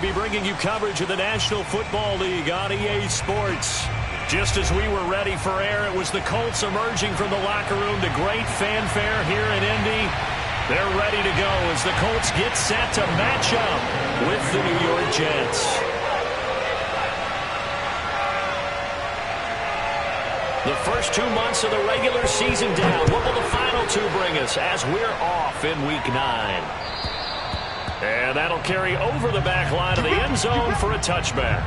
be bringing you coverage of the National Football League on EA Sports. Just as we were ready for air, it was the Colts emerging from the locker room to great fanfare here in Indy. They're ready to go as the Colts get set to match up with the New York Jets. The first 2 months of the regular season down. What will the final 2 bring us as we're off in Week 9? And that'll carry over the back line of the end zone for a touchback.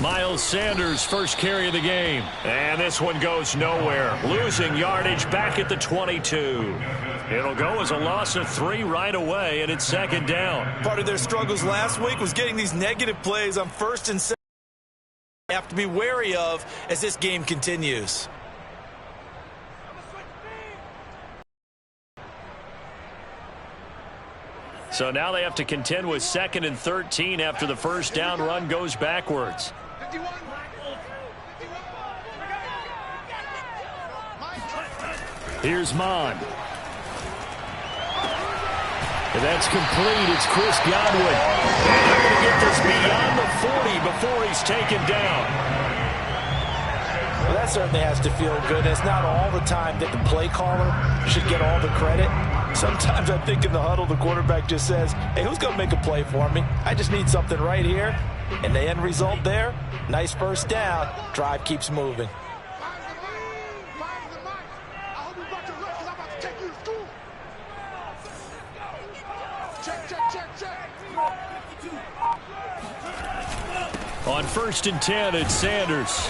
Miles Sanders' first carry of the game. And this one goes nowhere. Losing yardage back at the 22. It'll go as a loss of 3 right away, and it's second down. Part of their struggles last week was getting these negative plays on first and second. They have to be wary of as this game continues. So now they have to contend with 2nd and 13 after the first down run goes backwards. Here's Mond. And that's complete. It's Chris Godwin. And they're going to get this beyond the 40 before he's taken down. Well, that certainly has to feel good. It's not all the time that the play caller should get all the credit. Sometimes I think in the huddle, the quarterback just says, hey, who's going to make a play for me? I just need something right here. And the end result there, nice first down. Drive keeps moving. On 1st and 10, it's Sanders.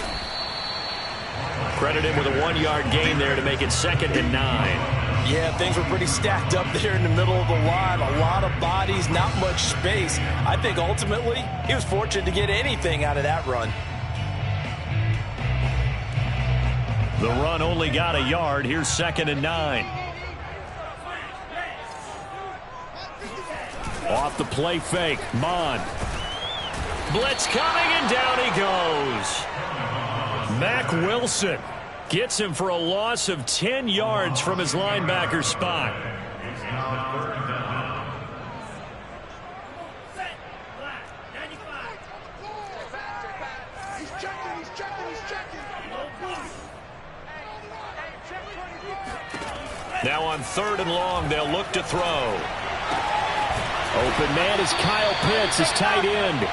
Credit him with a 1-yard gain there to make it 2nd and 9. Yeah, things were pretty stacked up there in the middle of the line. A lot of bodies, not much space. I think ultimately he was fortunate to get anything out of that run. The run only got a yard. Here's 2nd and 9. Off the play fake, Mond. Blitz coming, and down he goes. Mack Wilson gets him for a loss of 10 yards from his linebacker spot. Now on 3rd and long, they'll look to throw. Open man is Kyle Pitts, his tight end.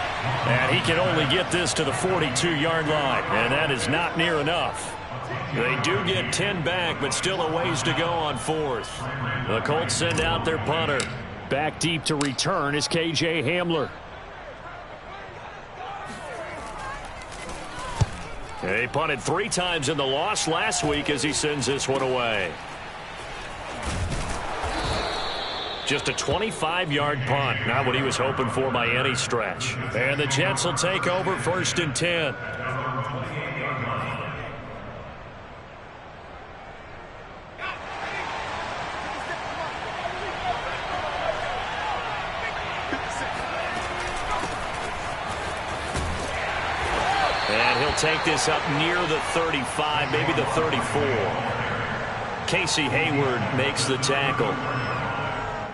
And he can only get this to the 42-yard line, and that is not near enough. They do get 10 back, but still a ways to go on 4th. The Colts send out their punter. Back deep to return is KJ Hamler. He punted 3 times in the loss last week as he sends this one away. Just a 25-yard punt, not what he was hoping for by any stretch. And the Jets will take over 1st and 10. And he'll take this up near the 35, maybe the 34. Casey Hayward makes the tackle.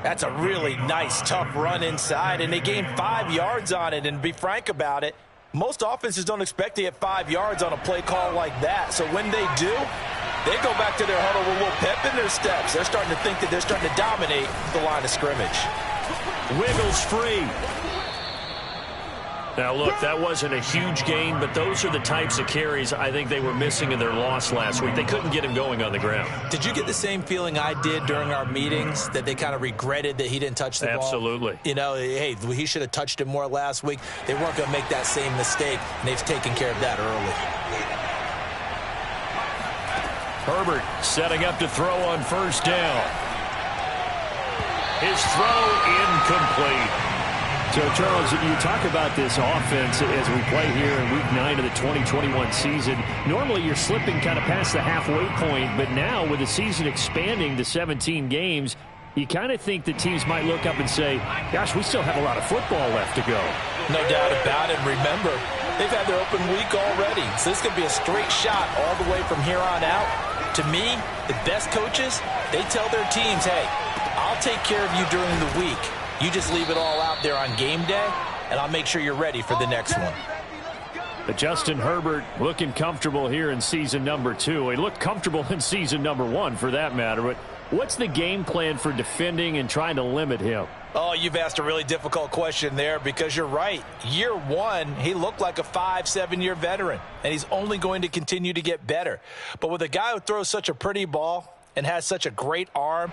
That's a really nice, tough run inside, and they gained 5 yards on it. And to be frank about it, most offenses don't expect to get 5 yards on a play call like that. So when they do, they go back to their huddle with a little pep in their steps. They're starting to think that they're starting to dominate the line of scrimmage. Wiggles free. Now, look, that wasn't a huge gain, but those are the types of carries I think they were missing in their loss last week. They couldn't get him going on the ground. Did you get the same feeling I did during our meetings, that they kind of regretted that he didn't touch the ball? Absolutely. You know, hey, he should have touched it more last week. They weren't going to make that same mistake, and they've taken care of that early. Herbert setting up to throw on first down. His throw incomplete. So, Charles, you talk about this offense as we play here in Week 9 of the 2021 season. Normally, you're slipping kind of past the halfway point, but now with the season expanding to 17 games, you kind of think the teams might look up and say, gosh, we still have a lot of football left to go. No doubt about it. Remember, they've had their open week already, so this could be a straight shot all the way from here on out. To me, the best coaches, they tell their teams, hey, I'll take care of you during the week. You just leave it all out there on game day, and I'll make sure you're ready for the next one. But Justin Herbert looking comfortable here in season number 2. He looked comfortable in season number 1 for that matter. But what's the game plan for defending and trying to limit him? Oh, you've asked a really difficult question there, because you're right. Year 1, he looked like a 5-7-year veteran, and he's only going to continue to get better. But with a guy who throws such a pretty ball and has such a great arm,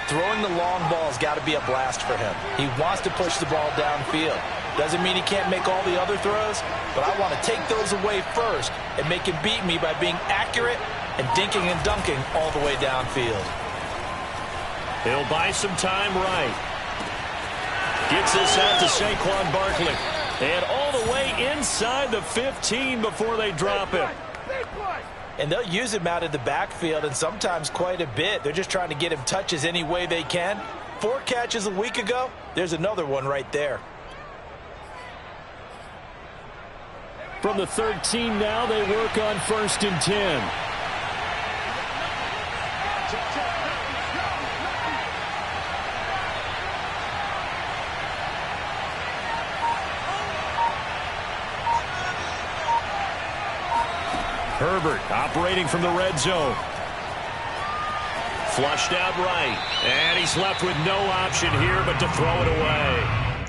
throwing the long ball has got to be a blast for him. He wants to push the ball downfield. Doesn't mean he can't make all the other throws, but I want to take those away first and make him beat me by being accurate and dinking and dunking all the way downfield. He'll buy some time right. Gets this out to Saquon Barkley. And all the way inside the 15 before they drop him. And they'll use him out of the backfield, and sometimes quite a bit. They're just trying to get him touches any way they can. 4 catches a week ago. There's another one right there. From the 13 now, they work on 1st and 10. Herbert operating from the red zone. Flushed out right. And he's left with no option here but to throw it away.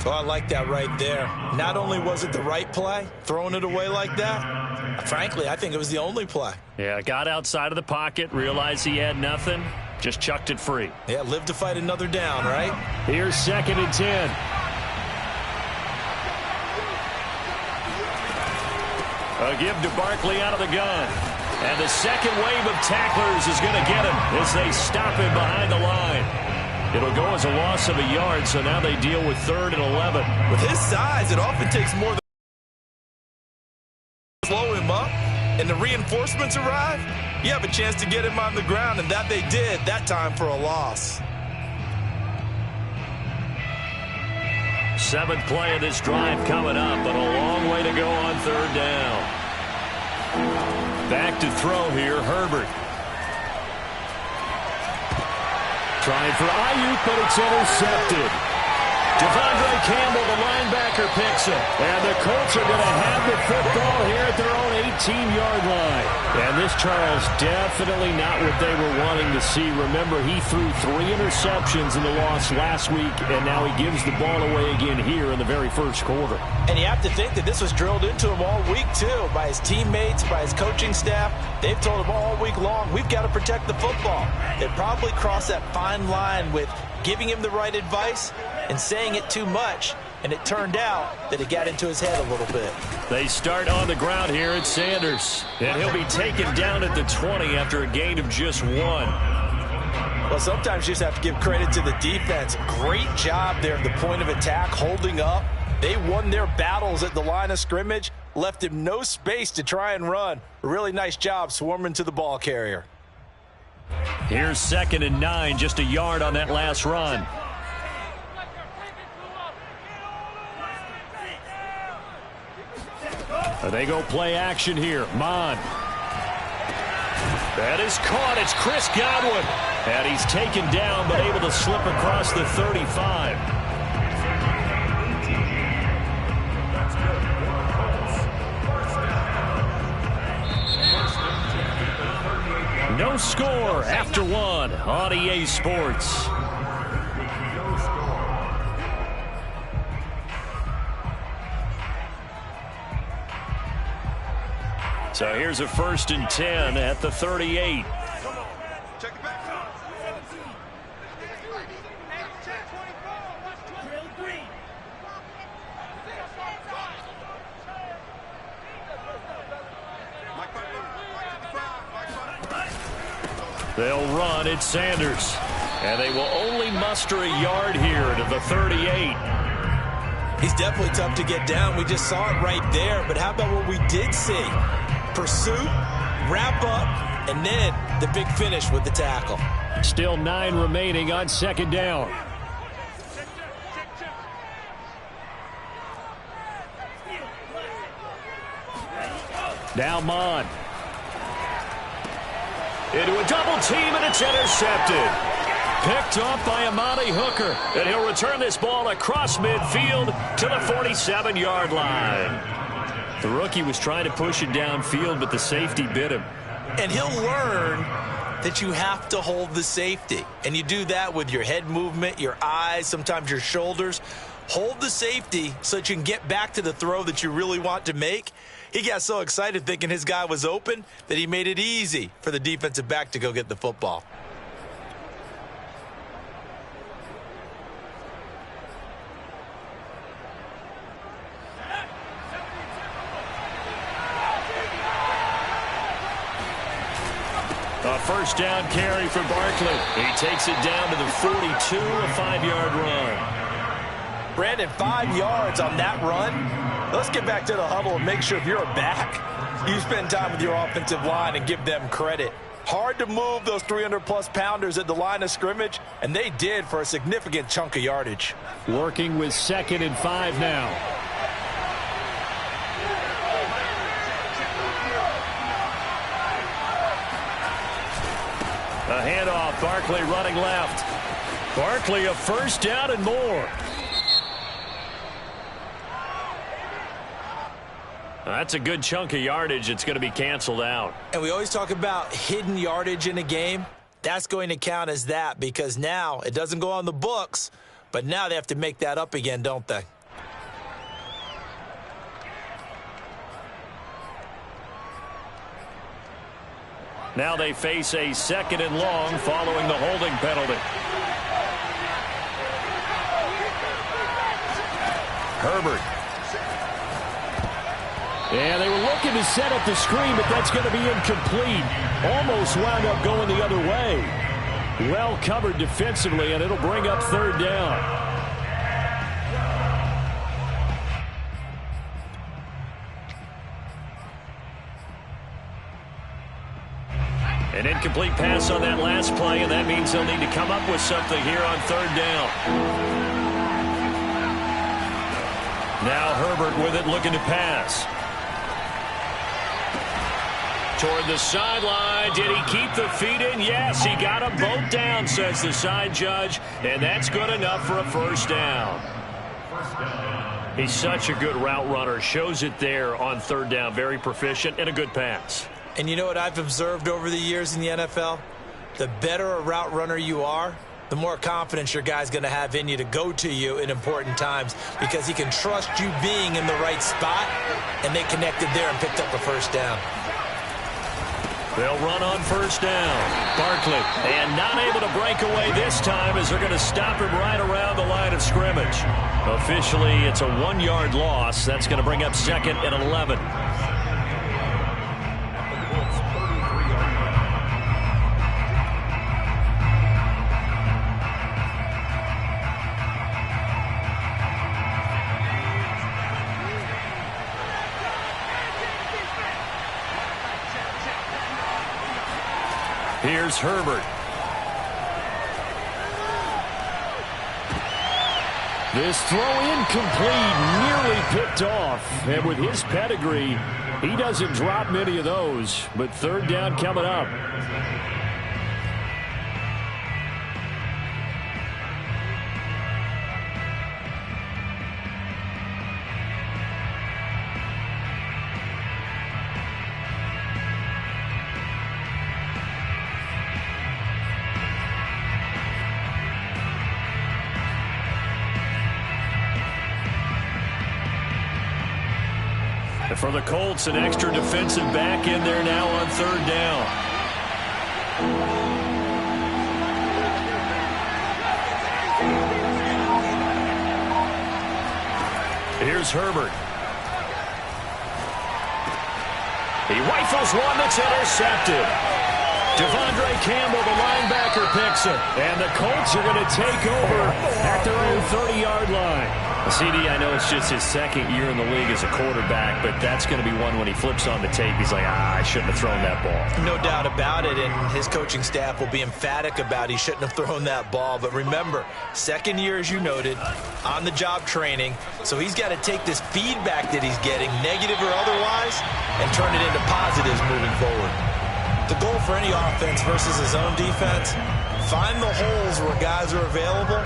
Oh, I like that right there. Not only was it the right play, throwing it away like that, frankly, I think it was the only play. Yeah, got outside of the pocket, realized he had nothing, just chucked it free. Yeah, live to fight another down, right? Here's 2nd and 10. A give to Barkley out of the gun. And the second wave of tacklers is going to get him as they stop him behind the line. It'll go as a loss of a yard, so now they deal with 3rd and 11. With his size, it often takes more than slow him up, and the reinforcements arrive. You have a chance to get him on the ground, and that they did, that time for a loss. 7th play of this drive coming up, but a long way to go on 3rd down. Back to throw here, Herbert. Trying for Ayuk, but it's intercepted. Devondre Campbell, the linebacker, picks it. And the Colts are going to have the football here at their own 18-yard line. And this, Charles, definitely not what they were wanting to see. Remember, he threw 3 interceptions in the loss last week, and now he gives the ball away again here in the very first quarter. And you have to think that this was drilled into him all week, too, by his teammates, by his coaching staff. They've told him all week long, we've got to protect the football. They probably crossed that fine line with giving him the right advice and saying it too much, and it turned out that it got into his head a little bit. They start on the ground here at Sanders, and he'll be taken down at the 20 after a gain of just 1. Well, sometimes you just have to give credit to the defense. Great job there at the point of attack, holding up. They won their battles at the line of scrimmage, left him no space to try and run. A really nice job swarming to the ball carrier. Here's 2nd and 9, just a yard on that last run. They go play action here. Mon. That is caught. It's Chris Godwin. And he's taken down, but able to slip across the 35. No score after 1 on EA Sports. So here's a 1st and 10 at the 38. They'll run. It's Sanders. And they will only muster a yard here to the 38. He's definitely tough to get down. We just saw it right there. But how about what we did see? Pursuit, wrap up, and then the big finish with the tackle. Still 9 remaining on 2nd down. Now Mond. Into a double team, and it's intercepted. Picked off by Amani Hooker. And he'll return this ball across midfield to the 47-yard line. The rookie was trying to push it downfield, but the safety bit him. And he'll learn that you have to hold the safety. And you do that with your head movement, your eyes, sometimes your shoulders. Hold the safety so that you can get back to the throw that you really want to make. He got so excited thinking his guy was open that he made it easy for the defensive back to go get the football. A 1st down carry for Barkley. He takes it down to the 42, a 5-yard run. Brandon, 5 yards on that run. Let's get back to the huddle and make sure if you're a back, you spend time with your offensive line and give them credit. Hard to move those 300-plus pounders at the line of scrimmage, and they did for a significant chunk of yardage. Working with 2nd and 5 now. A handoff. Barkley running left. Barkley a 1st down and more. That's a good chunk of yardage. It's going to be canceled out. And we always talk about hidden yardage in a game. That's going to count as that because now it doesn't go on the books, but now they have to make that up again, don't they? Now they face a 2nd and long following the holding penalty. Herbert. Yeah, they were looking to set up the screen, but that's going to be incomplete. Almost wound up going the other way. Well covered defensively, and it'll bring up 3rd down. An incomplete pass on that last play, and that means they'll need to come up with something here on 3rd down. Now Herbert with it, looking to pass. Toward the sideline. Did he keep the feet in? Yes, he got them both down, says the side judge, and that's good enough for a 1st down. He's such a good route runner. Shows it there on 3rd down. Very proficient and a good pass. And you know what I've observed over the years in the NFL? The better a route runner you are, the more confidence your guy's going to have in you to go to you in important times because he can trust you being in the right spot, and they connected there and picked up a 1st down. They'll run on 1st down. Barkley, and not able to break away this time as they're going to stop him right around the line of scrimmage. Officially, it's a 1-yard loss. That's going to bring up 2nd and 11. Here's Herbert. This throw incomplete, nearly picked off. And with his pedigree, he doesn't drop many of those. But 3rd down coming up. For the Colts, an extra defensive back in there now on third down. Here's Herbert. He rifles one that's intercepted. Devondre Campbell, the linebacker, picks it. And the Colts are going to take over at their own 30-yard line. CD, I know it's just his second year in the league as a quarterback, but that's going to be one when he flips on the tape. He's like, I shouldn't have thrown that ball. No doubt about it, and his coaching staff will be emphatic about he shouldn't have thrown that ball. But remember, second year, as you noted, on-the-job training, so he's got to take this feedback that he's getting, negative or otherwise, and turn it into positives moving forward. The goal for any offense versus his own defense, find the holes where guys are available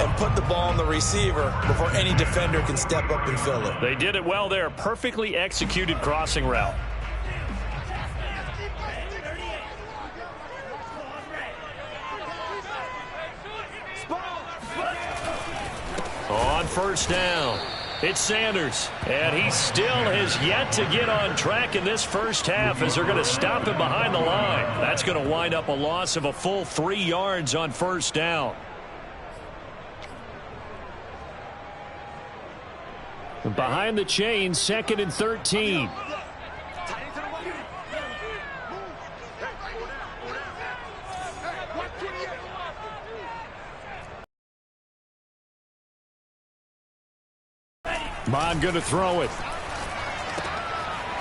and put the ball on the receiver before any defender can step up and fill it. They did it well there. Perfectly executed crossing route. On first down, it's Sanders. And he still has yet to get on track in this first half as they're going to stop him behind the line. That's going to wind up a loss of a full 3 yards on first down. Behind the chains, 2nd and 13. Bond going to throw it.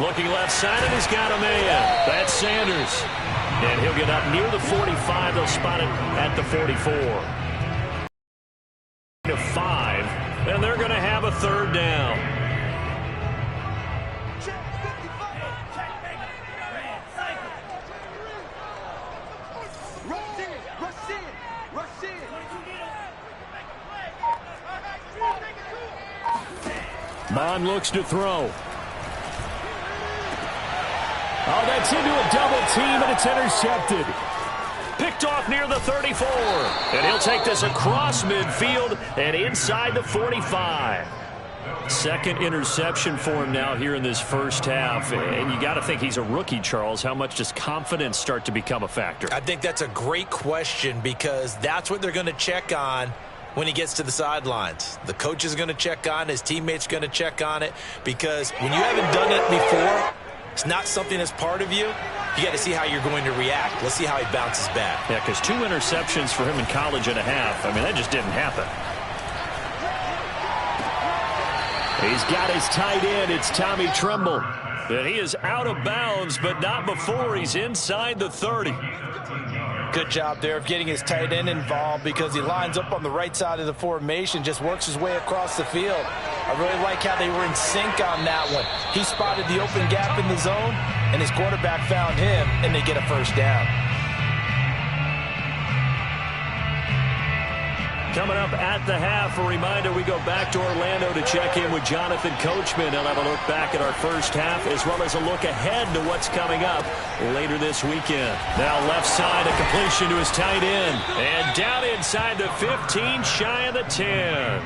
Looking left side, and he's got a man. That's Sanders. And he'll get up near the 45. They'll spot it at the 44. To 5, and they're going to have a third down. Bond looks to throw. Oh, that's into a double team, and it's intercepted. Picked off near the 34. And he'll take this across midfield and inside the 45. Second interception for him now here in this first half. And you got to think he's a rookie, Charles. How much does confidence start to become a factor? I think that's a great question because that's what they're going to check on when he gets to the sidelines. The coach is going to check on, his teammates going to check on it, because when you haven't done it before, it's not something that's part of you. You got to see how you're going to react. Let's see how he bounces back. Yeah, because 2 interceptions for him in college and a half. I mean, that just didn't happen. He's got his tight end. It's Tommy Tremble. And he is out of bounds, but not before he's inside the 30. Good job there of getting his tight end involved because he lines up on the right side of the formation, just works his way across the field. I really like how they were in sync on that one. He spotted the open gap in the zone, and his quarterback found him, and they get a first down. Coming up at the half, a reminder, we go back to Orlando to check in with Jonathan Coachman. He'll have a look back at our first half as well as a look ahead to what's coming up later this weekend. Now left side, a completion to his tight end. And down inside the 15, shy of the 10.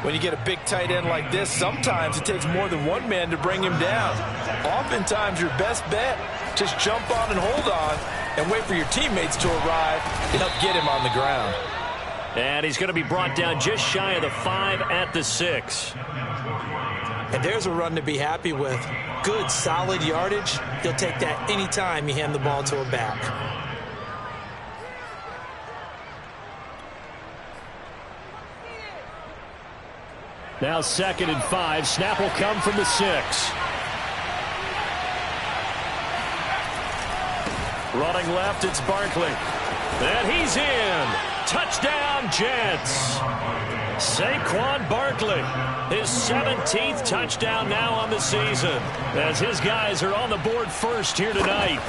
When you get a big tight end like this, sometimes it takes more than one man to bring him down. Oftentimes, your best bet, just jump on and hold on and wait for your teammates to arrive to help get him on the ground. And he's going to be brought down just shy of the 5 at the 6. And there's a run to be happy with. Good, solid yardage. He'll take that anytime you hand the ball to a back. Now 2nd and 5. Snap will come from the 6. Running left, it's Barkley. And he's in. Touchdown, Jets. Saquon Barkley, his 17th touchdown now on the season, as his guys are on the board first here tonight.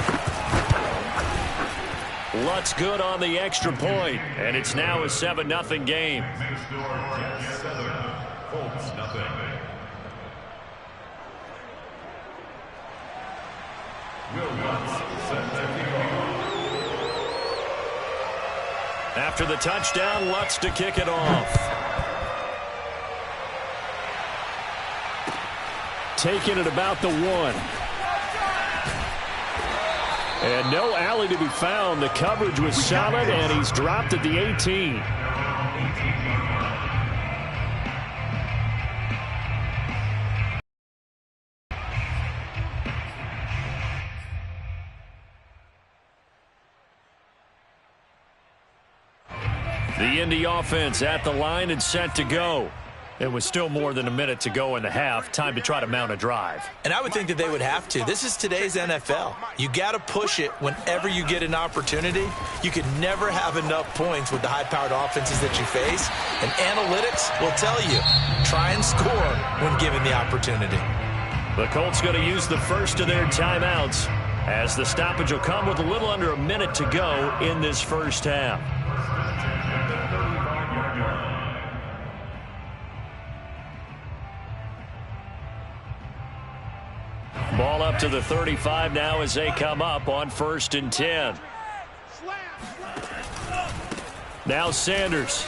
Lutz good on the extra point, and it's now a 7-0 game. After the touchdown, Lutz to kick it off. taken at about the 1. And no alley to be found. The coverage was solid, and he's dropped at the 18. The Indy offense at the line and set to go. It was still more than a minute to go in the half. Time to try to mount a drive. And I would think that they would have to. This is today's NFL. You got to push it whenever you get an opportunity. You can never have enough points with the high-powered offenses that you face. And analytics will tell you, try and score when given the opportunity. The Colts going to use the first of their timeouts as the stoppage will come with a little under a minute to go in this first half. Ball up to the 35 now as they come up on 1st and 10. Now Sanders.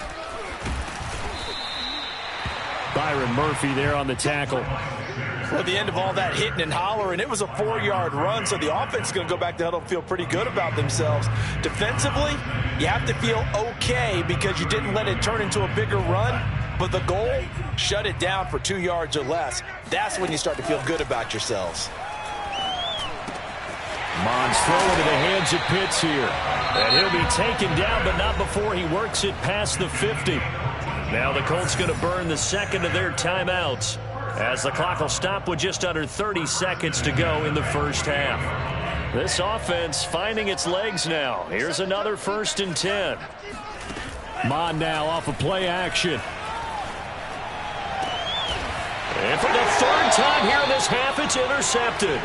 Byron Murphy there on the tackle. Well, at the end of all that hitting and hollering, it was a 4-yard run, so the offense is going to go back to huddle and feel pretty good about themselves. Defensively, you have to feel okay because you didn't let it turn into a bigger run, but the goal, shut it down for 2 yards or less. That's when you start to feel good about yourselves. Mons throw into the hands of Pitts here. And he'll be taken down, but not before he works it past the 50. Now the Colts going to burn the second of their timeouts as the clock will stop with just under 30 seconds to go in the first half. This offense finding its legs now. Here's another 1st and 10. Mon now off of play action. And for the 3rd time here in this half, it's intercepted.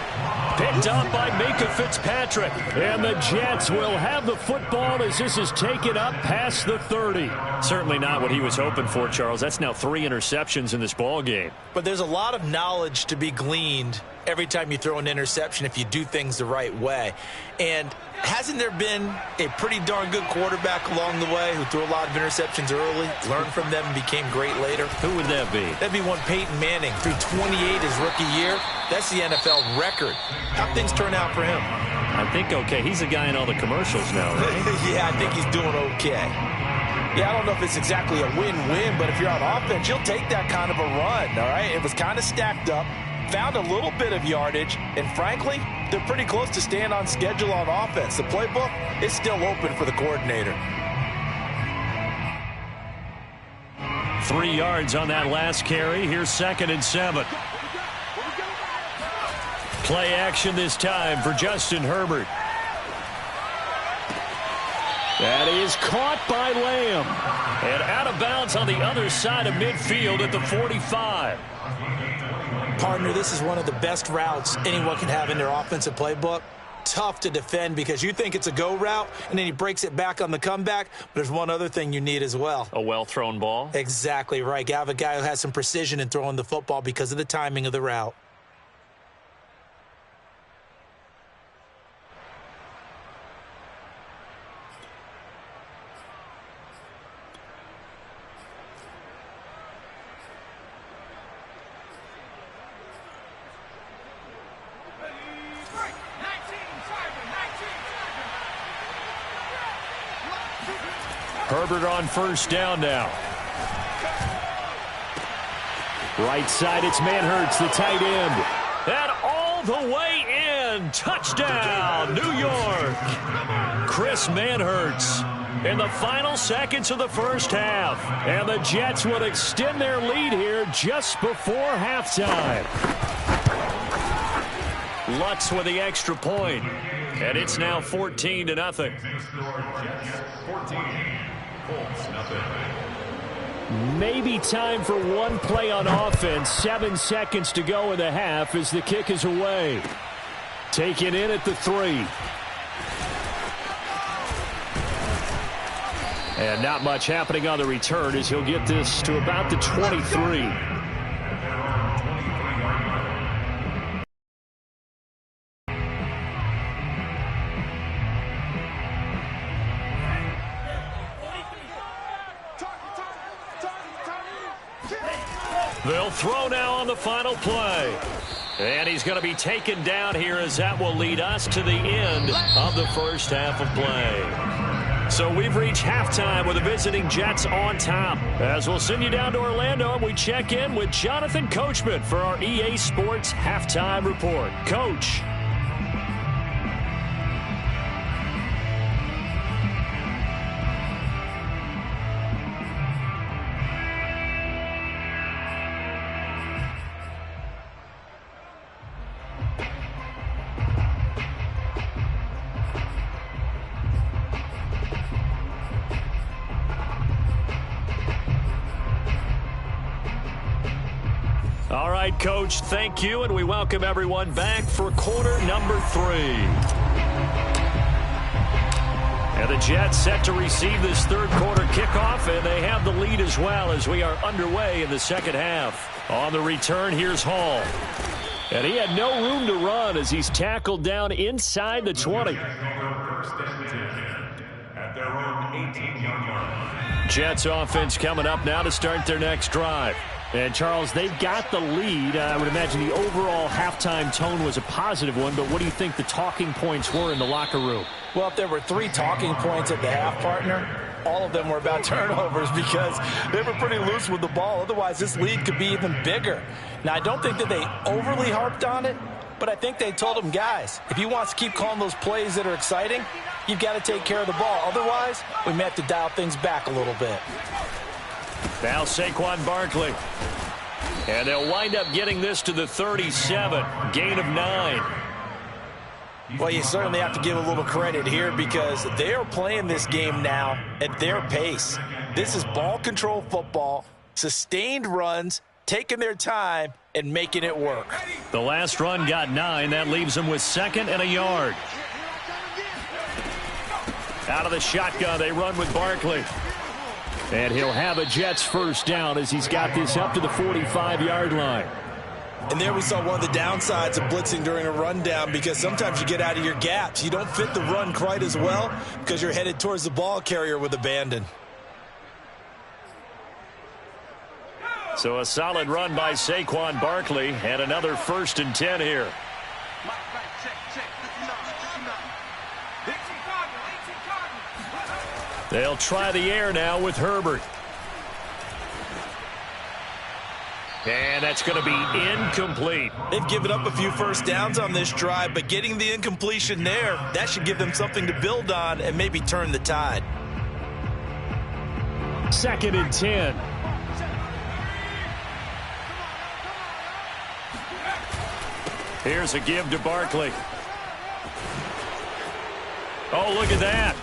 Picked up by Minkah Fitzpatrick. And the Jets will have the football as this is taken up past the 30. Certainly not what he was hoping for, Charles. That's now 3 interceptions in this ball game. But there's a lot of knowledge to be gleaned every time you throw an interception if you do things the right way. And hasn't there been a pretty darn good quarterback along the way who threw a lot of interceptions early, learned from them, and became great later? Who would that be? That'd be one Peyton Manning. Threw 28 his rookie year. That's the NFL record. How'd things turn out for him? I think okay. He's the guy in all the commercials now, right? Yeah, I think he's doing okay. Yeah, I don't know if it's exactly a win-win, but if you're on offense, you'll take that kind of a run, all right? It was kind of stacked up, found a little bit of yardage, and frankly, they're pretty close to staying on schedule on offense. The playbook is still open for the coordinator. 3 yards on that last carry. Here's 2nd and 7. Play action this time for Justin Herbert. That is caught by Lamb. And out of bounds on the other side of midfield at the 45. Partner, this is one of the best routes anyone can have in their offensive playbook. Tough to defend because you think it's a go route, and then he breaks it back on the comeback. But there's one other thing you need as well. A well-thrown ball? Exactly right. You have a guy who has some precision in throwing the football because of the timing of the route. Herbert on 1st down now. Right side, it's Manhertz, the tight end. And all the way in. Touchdown, New York. Chris Manhertz in the final seconds of the first half. And the Jets will extend their lead here just before halftime. Lutz with the extra point. And it's now 14-0. Maybe time for one play on offense. 7 seconds to go in the half as the kick is away. Taken in at the 3. And not much happening on the return as he'll get this to about the 23. They'll throw now on the final play. And he's going to be taken down here as that will lead us to the end of the first half of play. So we've reached halftime with the visiting Jets on top. As we'll send you down to Orlando, and we check in with Jonathan Coachman for our EA Sports Halftime Report. Coach. All right, Coach, thank you, and we welcome everyone back for quarter number 3. And the Jets set to receive this third quarter kickoff, and they have the lead as well as we are underway in the second half. On the return, here's Hall. And he had no room to run as he's tackled down inside the 20. Jets offense coming up now to start their next drive. And, Charles, they've got the lead. I would imagine the overall halftime tone was a positive one, but what do you think the talking points were in the locker room? Well, if there were 3 talking points at the half, partner, all of them were about turnovers because they were pretty loose with the ball. Otherwise, this lead could be even bigger. Now, I don't think that they overly harped on it, but I think they told them, guys, if you want to keep calling those plays that are exciting, you've got to take care of the ball. Otherwise, we may have to dial things back a little bit. Now Saquon Barkley. And they'll wind up getting this to the 37. Gain of 9. Well, you certainly have to give a little credit here because they are playing this game now at their pace. This is ball control football, sustained runs, taking their time, and making it work. The last run got 9. That leaves them with 2nd and a yard. Out of the shotgun, they run with Barkley. And he'll have a Jets first down as he's got this up to the 45-yard line. And there we saw one of the downsides of blitzing during a rundown because sometimes you get out of your gaps. You don't fit the run quite as well because you're headed towards the ball carrier with abandon. So a solid run by Saquon Barkley and another 1st and 10 here. They'll try the air now with Herbert. And that's going to be incomplete. They've given up a few first downs on this drive, but getting the incompletion there, that should give them something to build on and maybe turn the tide. 2nd and 10. Here's a give to Barkley. Oh, look at that.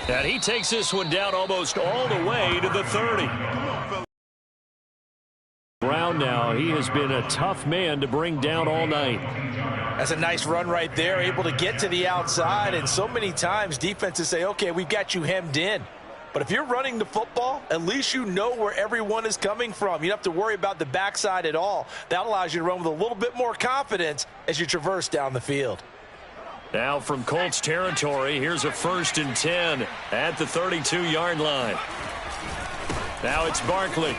And he takes this one down almost all the way to the 30. Brown now, he has been a tough man to bring down all night. That's a nice run right there, able to get to the outside. And so many times defenses say, okay, we've got you hemmed in. But if you're running the football, at least you know where everyone is coming from. You don't have to worry about the backside at all. That allows you to run with a little bit more confidence as you traverse down the field. Now from Colts territory, here's a 1st and 10 at the 32-yard line. Now it's Barkley.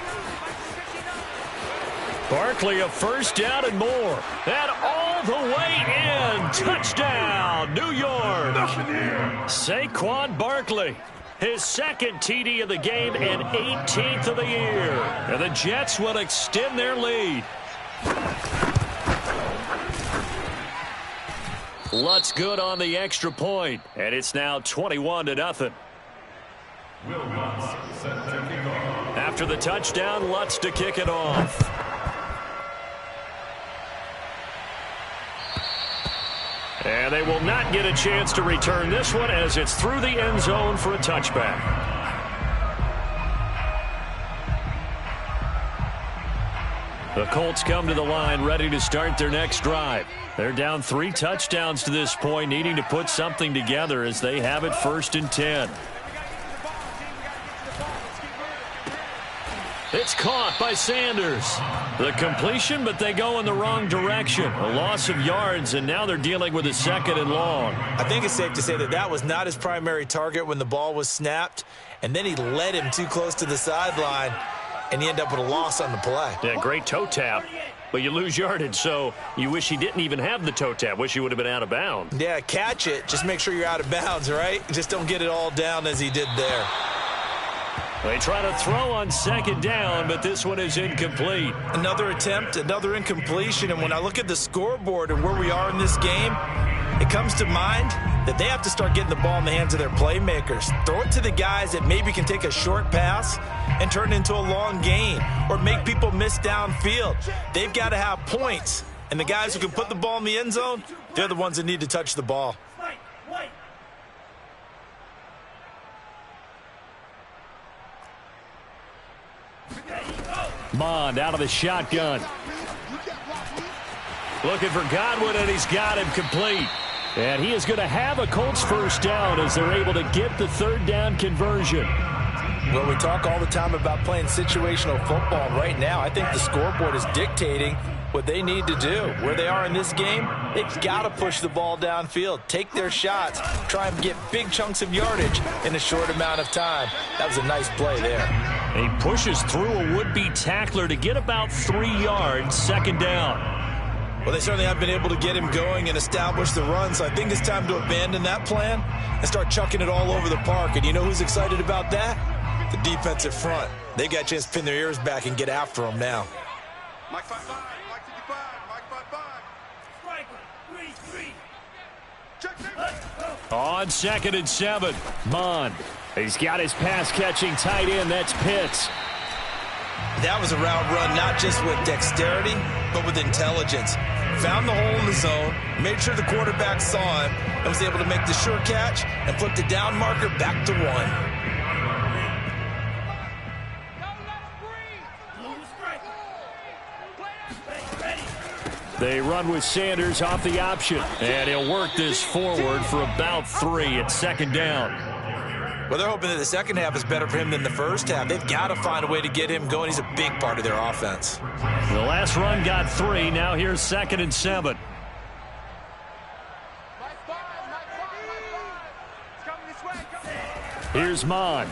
Barkley a first down and more. And all the way in. Touchdown, New York. Saquon Barkley. His 2nd TD of the game and 18th of the year. And the Jets will extend their lead. Lutz good on the extra point, and it's now 21-0. After the touchdown, Lutz to kick it off. And they will not get a chance to return this one as it's through the end zone for a touchback. The Colts come to the line ready to start their next drive. They're down 3 touchdowns to this point, needing to put something together as they have it 1st and 10. It's caught by Sanders. The completion, but they go in the wrong direction. A loss of yards, and now they're dealing with a 2nd and long. I think it's safe to say that that was not his primary target when the ball was snapped, and then he led him too close to the sideline. and you end up with a loss on the play. Yeah, great toe tap, but you lose yardage, so you wish he didn't even have the toe tap. Wish he would have been out of bounds. Yeah, catch it. Just make sure you're out of bounds, right? Just don't get it all down as he did there. They try to throw on second down, but this one is incomplete. Another attempt, another incompletion, and when I look at the scoreboard and where we are in this game, it comes to mind that they have to start getting the ball in the hands of their playmakers. Throw it to the guys that maybe can take a short pass and turn it into a long gain or make people miss downfield. They've got to have points, and the guys who can put the ball in the end zone, they're the ones that need to touch the ball. Mond out of the shotgun. Looking for Godwin, and he's got him complete. And he is going to have a Colts first down as they're able to get the third down conversion. Well, we talk all the time about playing situational football. Right now, I think the scoreboard is dictating what they need to do. Where they are in this game, they've got to push the ball downfield, take their shots, try and get big chunks of yardage in a short amount of time. That was a nice play there. And he pushes through a would-be tackler to get about 3 yards, second down. Well, they certainly have been able to get him going and establish the run, so I think it's time to abandon that plan and start chucking it all over the park. And you know who's excited about that? The defensive front. They got a chance to pin their ears back and get after him now. Mike 5-5, Mike 55, Mike 5-5. Check. On 2nd and 7, Mond. He's got his pass-catching tight end. That's Pitts. That was a route run not just with dexterity, but with intelligence. Found the hole in the zone, made sure the quarterback saw him, and was able to make the sure catch and flip the down marker back to 1. They run with Sanders off the option, and he'll work this forward for about 3 at second down. Well, they're hoping that the second half is better for him than the first half. They've got to find a way to get him going. He's a big part of their offense. The last run got 3. Now here's 2nd and 7. Here's Mond.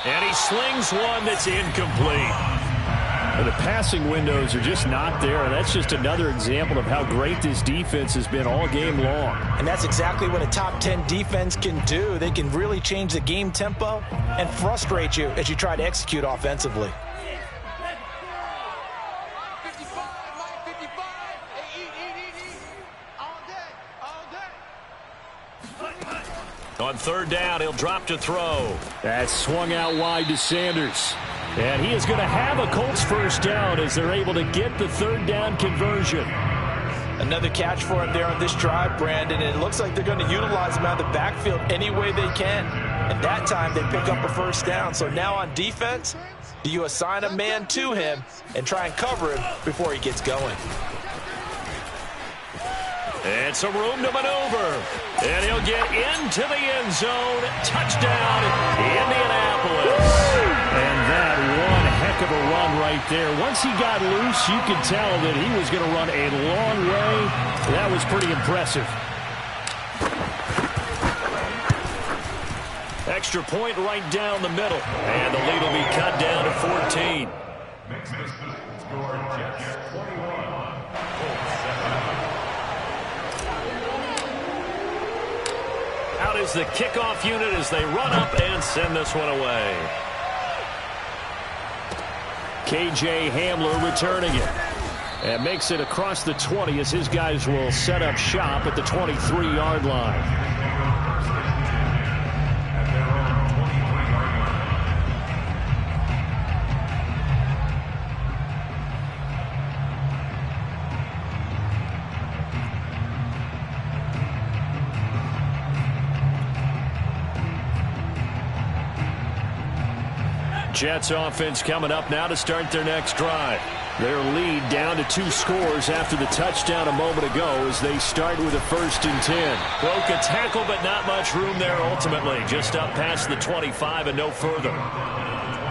And he slings one that's incomplete. The passing windows are just not there, and that's just another example of how great this defense has been all game long. And that's exactly what a top 10 defense can do. They can really change the game tempo and frustrate you as you try to execute offensively. On 3rd down, he'll drop to throw. That's swung out wide to Sanders. And he is going to have a Colts first down as they're able to get the 3rd down conversion. Another catch for him there on this drive, Brandon, and it looks like they're going to utilize him out of the backfield any way they can. And that time they pick up a first down. So now on defense, do you assign a man to him and try and cover him before he gets going? And some room to maneuver. And he'll get into the end zone. Touchdown, Indianapolis. And that one heck of a run right there. Once he got loose, you could tell that he was going to run a long way. That was pretty impressive. Extra point right down the middle. And the lead will be cut down to 14. Out is the kickoff unit as they run up and send this one away. KJ Hamler returning it. And makes it across the 20 as his guys will set up shop at the 23-yard line. Jets offense coming up now to start their next drive. Their lead down to 2 scores after the touchdown a moment ago as they start with a 1st and 10. Broke a tackle, but not much room there ultimately. Just up past the 25 and no further.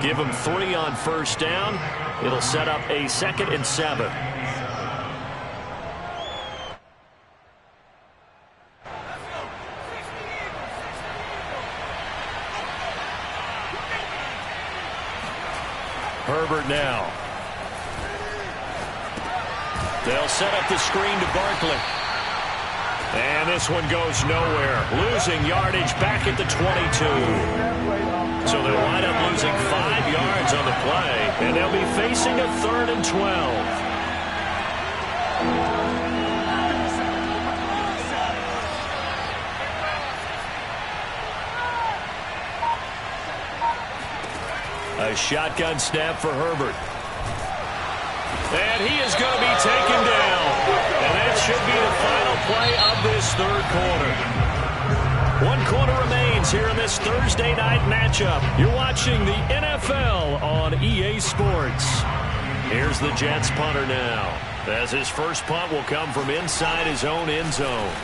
Give them 3 on 1st down. It'll set up a 2nd and 7. Herbert now. They'll set up the screen to Barkley. And this one goes nowhere. Losing yardage back at the 22. So they'll wind up losing 5 yards on the play. And they'll be facing a 3rd and 12. A shotgun snap for Herbert. And he is going to be taken down. And that should be the final play of this 3rd quarter. 1 quarter remains here in this Thursday night matchup. You're watching the NFL on EA Sports. Here's the Jets punter now, as his first punt will come from inside his own end zone.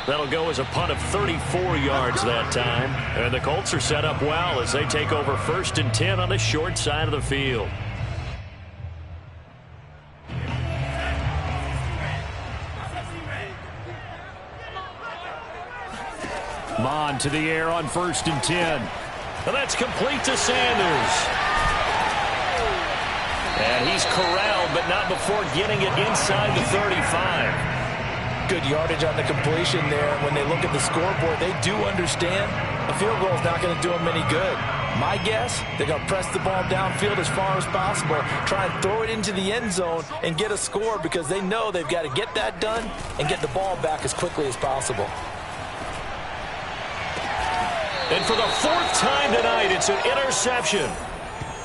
That'll go as a punt of 34 yards that time. And the Colts are set up well as they take over 1st and 10 on the short side of the field. Mond to the air on 1st and 10. And that's complete to Sanders. And he's corralled, but not before getting it inside the 35. Good yardage on the completion there. When they look at the scoreboard, they do understand a field goal is not going to do them any good. My guess, they're going to press the ball downfield as far as possible, try and throw it into the end zone and get a score because they know they've got to get that done and get the ball back as quickly as possible. And for the 4th time tonight, it's an interception.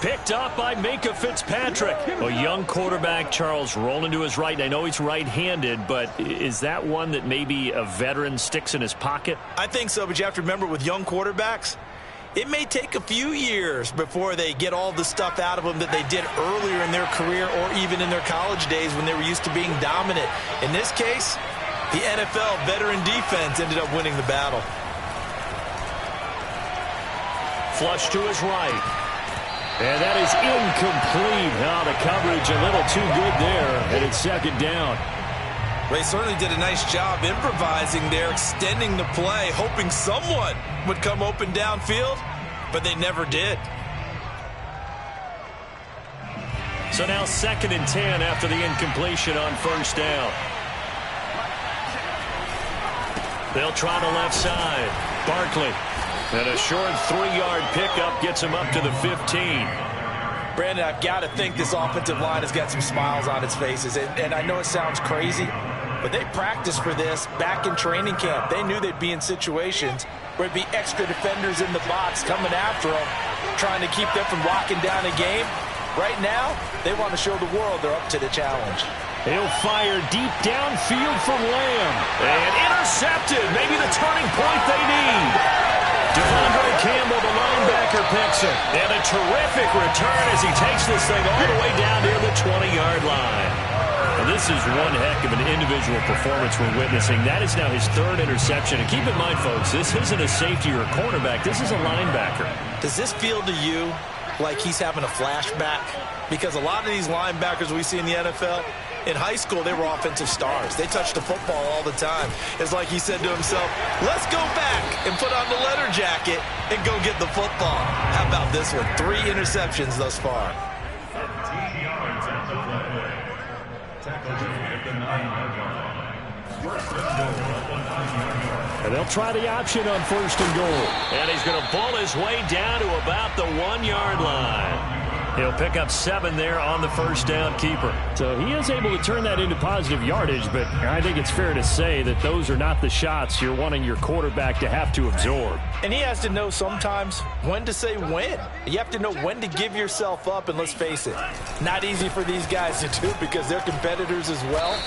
Picked up by Minkah Fitzpatrick. A young quarterback, Charles, rolling to his right. I know he's right-handed, but is that one that maybe a veteran sticks in his pocket? I think so, but you have to remember with young quarterbacks, it may take a few years before they get all the stuff out of them that they did earlier in their career or even in their college days when they were used to being dominant. In this case, the NFL veteran defense ended up winning the battle. Flush to his right. And that is incomplete. Now the coverage a little too good there, and it's 2nd down. They certainly did a nice job improvising there, extending the play, hoping someone would come open downfield, but they never did. So now 2nd and 10 after the incompletion on 1st down. They'll try the left side. Barkley. And a short 3-yard pickup gets him up to the 15. Brandon, I've got to think this offensive line has got some smiles on its faces. And I know it sounds crazy, but they practiced for this back in training camp. They knew they'd be in situations where it'd be extra defenders in the box coming after them, trying to keep them from locking down a game. Right now, they want to show the world they're up to the challenge. He'll fire deep downfield from Lamb. And intercepted. Maybe the turning point they need. Devondre Campbell, the linebacker, picks it. And a terrific return as he takes this thing all the way down near the 20-yard line. And this is one heck of an individual performance we're witnessing. That is now his 3rd interception. And keep in mind, folks, this isn't a safety or a cornerback. This is a linebacker. Does this feel to you like he's having a flashback? Because a lot of these linebackers we see in the NFL, in high school, they were offensive stars. They touched the football all the time. It's like he said to himself, let's go back and put on the leather jacket and go get the football. How about this one? 3 interceptions thus far. And they'll try the option on 1st and goal. And he's going to pull his way down to about the 1-yard line. He'll pick up 7 there on the 1st down keeper. So he is able to turn that into positive yardage, but I think it's fair to say that those are not the shots you're wanting your quarterback to have to absorb. And he has to know sometimes when to say when. You have to know when to give yourself up, and let's face it, not easy for these guys to do because they're competitors as well.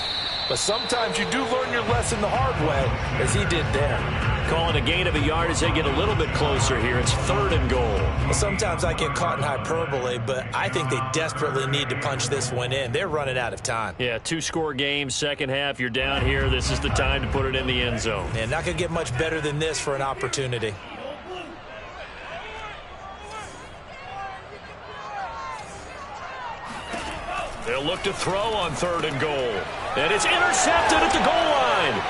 But sometimes you do learn your lesson the hard way, as he did there. Calling a gain of a yard as they get a little bit closer here. It's 3rd and goal. Well, sometimes I get caught in hyperbole, but I think they desperately need to punch this one in. They're running out of time. Yeah, 2-score game, second half. You're down here. This is the time to put it in the end zone. And not going to get much better than this for an opportunity. They'll look to throw on 3rd and goal. And it's intercepted at the goal line.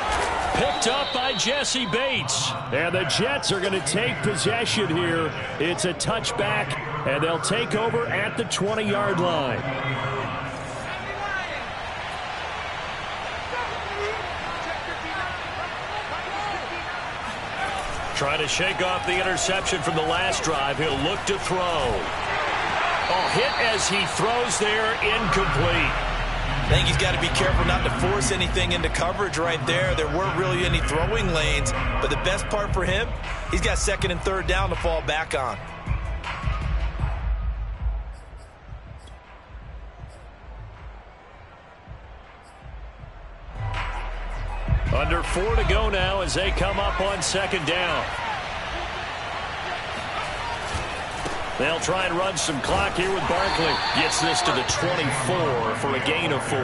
Picked up by Jesse Bates. And the Jets are going to take possession here. It's a touchback, and they'll take over at the 20-yard line. Trying to shake off the interception from the last drive. He'll look to throw. Oh, hit as he throws there, incomplete. I think he's got to be careful not to force anything into coverage right there. There weren't really any throwing lanes, but the best part for him, he's got second and third down to fall back on. Under 4 to go now as they come up on second down. They'll try and run some clock here with Barkley. Gets this to the 24 for a gain of 4.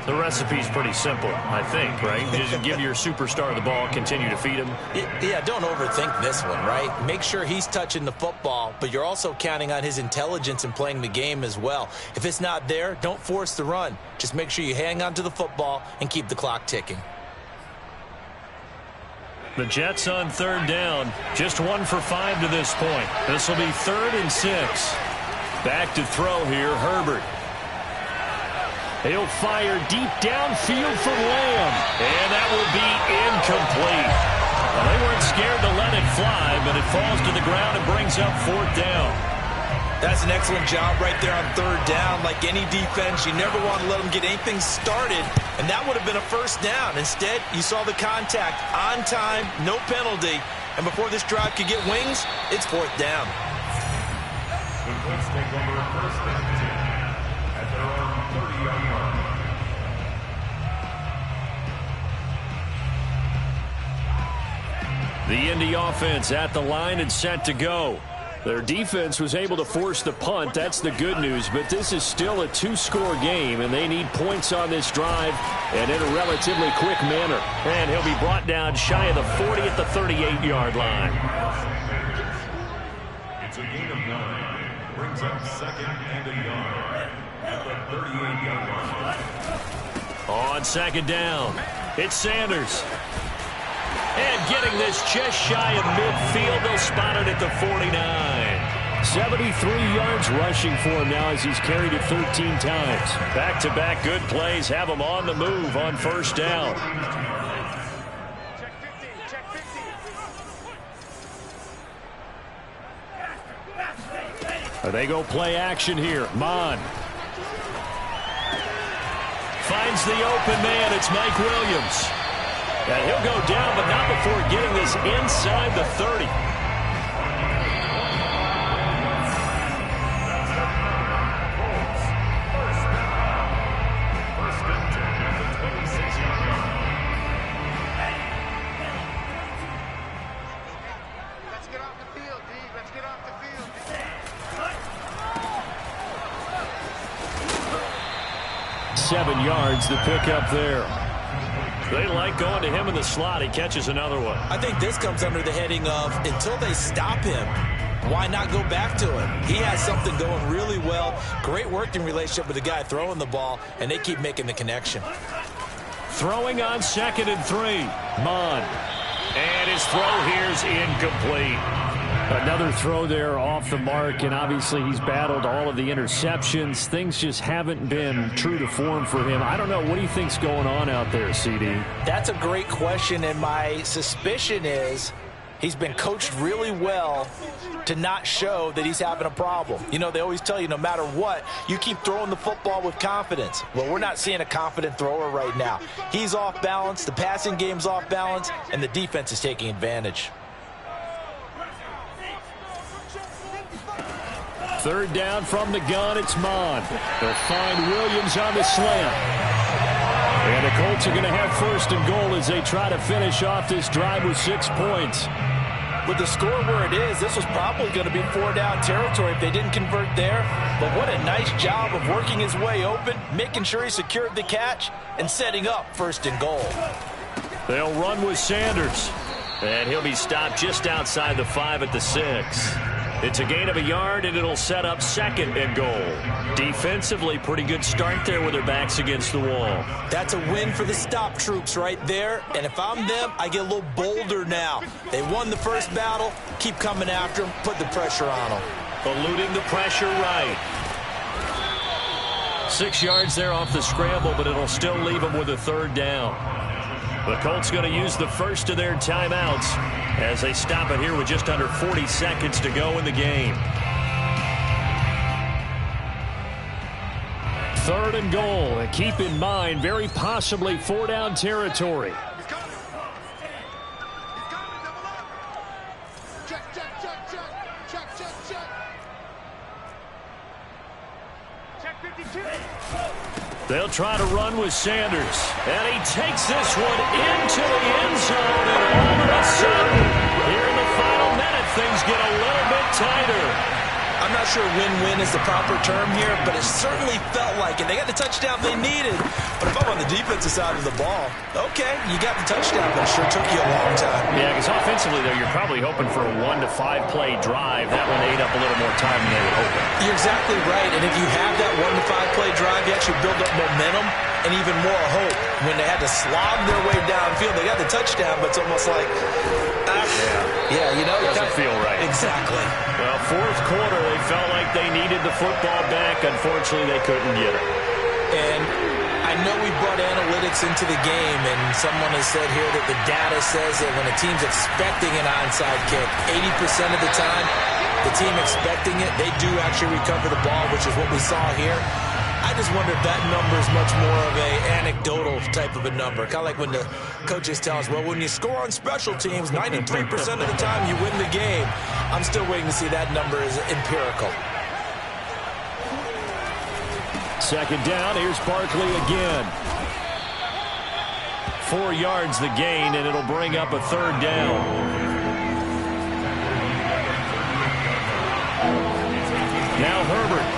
The recipe's pretty simple, I think, right? Just give your superstar the ball, continue to feed him. Yeah, don't overthink this one, right? Make sure he's touching the football, but you're also counting on his intelligence in playing the game as well. If it's not there, don't force the run. Just make sure you hang on to the football and keep the clock ticking. The Jets on third down. Just 1 for 5 to this point. This will be 3rd and 6. Back to throw here, Herbert. He'll fire deep downfield for Lamb. And that will be incomplete. Well, they weren't scared to let it fly, but it falls to the ground and brings up 4th down. That's an excellent job right there on third down. Like any defense, you never want to let them get anything started, and that would have been a first down. Instead, you saw the contact on time, no penalty, and before this drive could get wings, it's 4th down. The Colts take over first and 10 at their own 30-yard line. The Indy offense at the line and set to go. Their defense was able to force the punt. That's the good news, but this is still a 2-score game, and they need points on this drive and in a relatively quick manner. And he'll be brought down shy of the 40 at the 38-yard line. It's a gain of 9. Brings up 2nd and a yard at the 38-yard line. On second down, it's Sanders. And getting this just shy of midfield, they'll spot it at the 49. 73 yards rushing for him now as he's carried it 13 times. Back-to-back good plays have him on the move on first down. Check 15, check 15. They go play action here. Mon finds the open man. It's Mike Williams. And he'll go down, but not before getting this inside the 30. First and 10 at the 26-yard line. Let's get off the field, D. Let's get off the field. 7 yards to pick up there. They like going to him in the slot. He catches another one. I think this comes under the heading of until they stop him, why not go back to him? He has something going really well. Great working relationship with the guy throwing the ball, and they keep making the connection. Throwing on 2nd and 3. Mon. And his throw here's incomplete. Another throw there off the mark, and obviously he's battled all of the interceptions. Things just haven't been true to form for him. I don't know. What do you think's going on out there, CD? That's a great question, and my suspicion is he's been coached really well to not show that he's having a problem. You know, they always tell you no matter what, you keep throwing the football with confidence. Well, we're not seeing a confident thrower right now. He's off balance, the passing game's off balance, and the defense is taking advantage. Third down from the gun, it's Mon. They'll find Williams on the slant. And the Colts are going to have 1st and goal as they try to finish off this drive with 6 points. With the score where it is, this was probably going to be 4-down territory if they didn't convert there. But what a nice job of working his way open, making sure he secured the catch, and setting up 1st and goal. They'll run with Sanders. And he'll be stopped just outside the 5 at the 6. It's a gain of a yard, and it'll set up 2nd and goal. Defensively, pretty good start there with their backs against the wall. That's a win for the stop troops right there. And if I'm them, I get a little bolder now. They won the first battle. Keep coming after them. Put the pressure on them. Eluding the pressure right. 6 yards there off the scramble, but it'll still leave them with a 3rd down. The Colts going to use the first of their timeouts as they stop it here with just under 40 seconds to go in the game. 3rd and goal. And keep in mind, very possibly 4-down territory. They'll try to run with Sanders. And he takes this one into the end zone. And all of a sudden, here in the final minute, things get a little bit tighter. I'm not sure win-win is the proper term here, but it certainly felt like it. They got the touchdown they needed. But if I'm on the defensive side of the ball, okay, you got the touchdown, but it sure took you a long time. Yeah, because offensively, though, you're probably hoping for a 1 to 5 play drive. That one ate up a little more time than they were hoping. You're exactly right. And if you have that 1 to 5 play drive, you actually build up momentum and even more hope. When they had to slog their way downfield, they got the touchdown, but it's almost like, you know, it doesn't feel right. Exactly. Well, 4th quarter, they felt like they needed the football back. Unfortunately, they couldn't get it. And I know we brought analytics into the game, and someone has said here that the data says that when a team's expecting an onside kick, 80% of the time, the team expecting it, they do actually recover the ball, which is what we saw here. I just wonder if that number is much more of a anecdotal type of a number. Kind of like when the coaches tell us, well, when you score on special teams, 93% of the time you win the game. I'm still waiting to see that number is empirical. 2nd down. Here's Barkley again. 4 yards the gain, and it'll bring up a 3rd down. Now Herbert.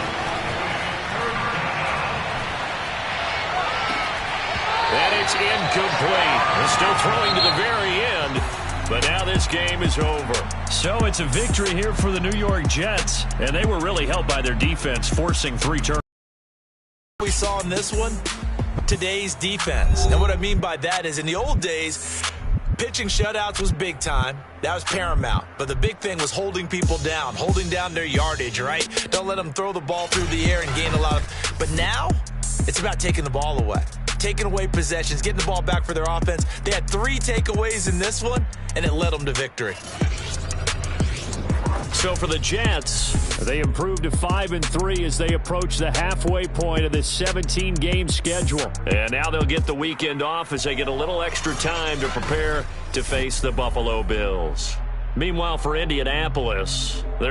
And it's incomplete. They're still throwing to the very end, but now this game is over. So it's a victory here for the New York Jets, and they were really helped by their defense, forcing 3 turnovers. We saw in this one, today's defense. And what I mean by that is in the old days, pitching shutouts was big time. That was paramount. But the big thing was holding people down, holding down their yardage, right? Don't let them throw the ball through the air and gain a lot of. But now, it's about taking the ball away. Taking away possessions, getting the ball back for their offense. They had 3 takeaways in this one, and it led them to victory. So for the Jets, they improved to 5-3 as they approach the halfway point of this 17-game schedule. And now they'll get the weekend off as they get a little extra time to prepare to face the Buffalo Bills. Meanwhile, for Indianapolis, they're